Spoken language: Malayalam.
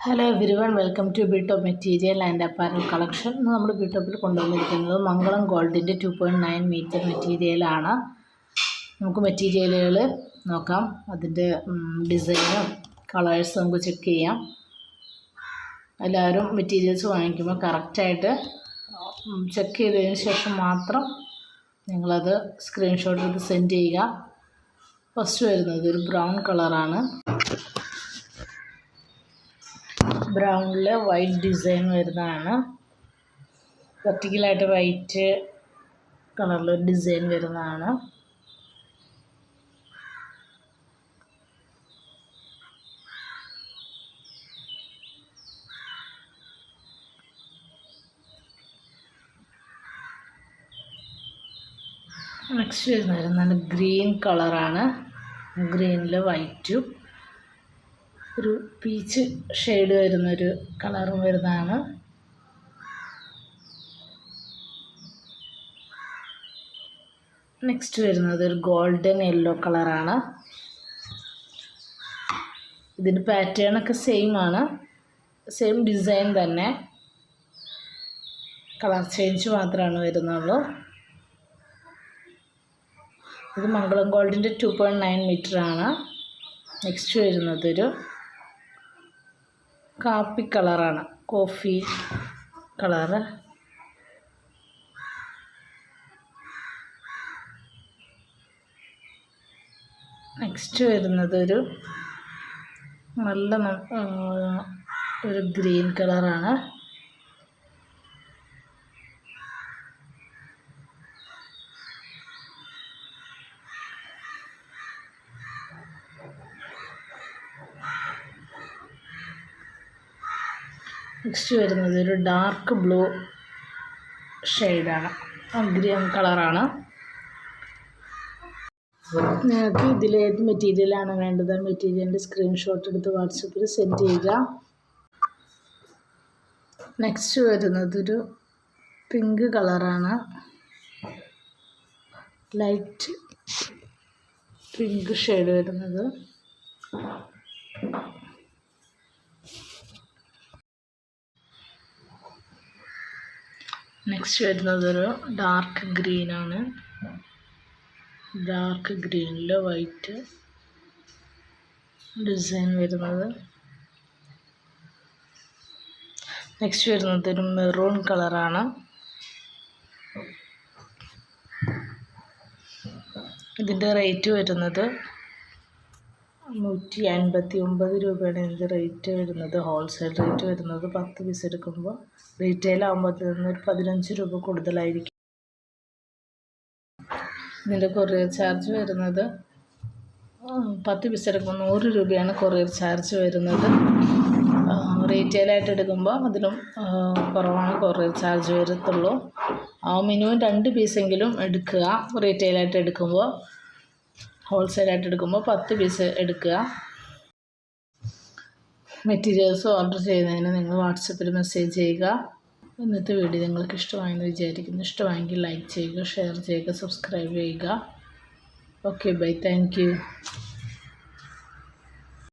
Hello everyone, welcome to Btop material and apparel collection. ഇന്ന് നമ്മൾ ബിടോപ്പിൽ കൊണ്ടുവന്നിരിക്കുന്നത് മംഗളം ഗോൾഡിൻ്റെ 2.9 മീറ്റർ മെറ്റീരിയലാണ്. നമുക്ക് മെറ്റീരിയലുകൾ നോക്കാം, അതിൻ്റെ ഡിസൈനും കളേഴ്സും നമുക്ക് ചെക്ക് ചെയ്യാം. എല്ലാവരും മെറ്റീരിയൽസ് വാങ്ങിക്കുമ്പോൾ കറക്റ്റായിട്ട് ചെക്ക് ചെയ്തതിന് ശേഷം മാത്രം നിങ്ങളത് സ്ക്രീൻഷോട്ട് എടുത്ത് സെൻഡ് ചെയ്യുക. ഫസ്റ്റ് വരുന്നത് ഒരു ബ്രൗൺ കളറാണ്. ബ്രൗണിൽ വൈറ്റ് ഡിസൈൻ വരുന്നതാണ്. വെർട്ടിക്കലായിട്ട് വൈറ്റ് കളറിൽ ഡിസൈൻ വരുന്നതാണ്. നെക്സ്റ്റ് വരുന്നത് ഗ്രീൻ കളറാണ്. ഗ്രീനിൽ വൈറ്റും ഒരു പീച്ച് ഷെയ്ഡ് വരുന്നൊരു കളറും വരുന്നതാണ്. നെക്സ്റ്റ് വരുന്നത് ഒരു ഗോൾഡൻ യെല്ലോ കളറാണ്. ഇതിൻ്റെ പാറ്റേണൊക്കെ സെയിം ആണ്, സെയിം ഡിസൈൻ തന്നെ, കളർ ചേഞ്ച് മാത്രമാണ് വരുന്നുള്ളൂ. ഇത് മംഗളം ഗോൾഡിൻ്റെ 2.9 മീറ്റർ ആണ്. നെക്സ്റ്റ് വരുന്നതൊരു കാപ്പി കളറാണ്, കോഫി കളറ്. നെക്സ്റ്റ് വരുന്നതൊരു നല്ല ഒരു ഗ്രീൻ കളറാണ്. നെക്സ്റ്റ് വരുന്നത് ഒരു ഡാർക്ക് ബ്ലൂ ഷെയ്ഡാണ്, ഗ്രീൻ കളറാണ്. നിങ്ങൾക്ക് ഇതിലേത് മെറ്റീരിയലാണ് വേണ്ടത്, മെറ്റീരിയലിൻ്റെ സ്ക്രീൻഷോട്ട് എടുത്ത് വാട്സപ്പിൽ സെൻഡ് ചെയ്യുക. നെക്സ്റ്റ് വരുന്നതൊരു പിങ്ക് കളറാണ്, ലൈറ്റ് പിങ്ക് ഷെയ്ഡ് വരുന്നത്. നെക്സ്റ്റ് വരുന്നതൊരു ഡാർക്ക് ഗ്രീനാണ്. ഡാർക്ക് ഗ്രീനിൽ വൈറ്റ് ഡിസൈൻ വരുന്നത്. നെക്സ്റ്റ് വരുന്നതൊരു മെറൂൺ കളറാണ്. ഇതിൻ്റെ റേറ്റ് വരുന്നത് 159 രൂപയാണ് ഇതിൻ്റെ റേറ്റ് വരുന്നത്. ഹോൾസെയിൽ റേറ്റ് വരുന്നത് 10 പീസ് എടുക്കുമ്പോൾ, റീറ്റെയിൽ ആകുമ്പോൾ ഒരു 15 രൂപ കൂടുതലായിരിക്കും. ഇതിൻ്റെ കൊറിയർ ചാർജ് വരുന്നത് 10 പീസ് എടുക്കുമ്പോൾ 100 രൂപയാണ് കൊറിയർ ചാർജ് വരുന്നത്. റീറ്റെയിലായിട്ട് എടുക്കുമ്പോൾ അതിലും കുറവാണ് കൊറിയർ ചാർജ് വരത്തുള്ളൂ. മിനിമം 2 പീസെങ്കിലും എടുക്കുക റീറ്റെയിലായിട്ട് എടുക്കുമ്പോൾ. ഹോൾസെയിലായിട്ട് എടുക്കുമ്പോൾ 10 പീസ് എടുക്കുക. മെറ്റീരിയൽസ് ഓർഡർ ചെയ്യുന്നതിന് നിങ്ങൾ വാട്സപ്പിൽ മെസ്സേജ് ചെയ്യുക. ഇന്നത്തെ വീഡിയോ നിങ്ങൾക്ക് ഇഷ്ടമായെന്ന് വിചാരിക്കുന്നു. ഇഷ്ടമായെങ്കിൽ ലൈക്ക് ചെയ്യുക, ഷെയർ ചെയ്യുക, സബ്സ്ക്രൈബ് ചെയ്യുക. Okay, bye, thank U.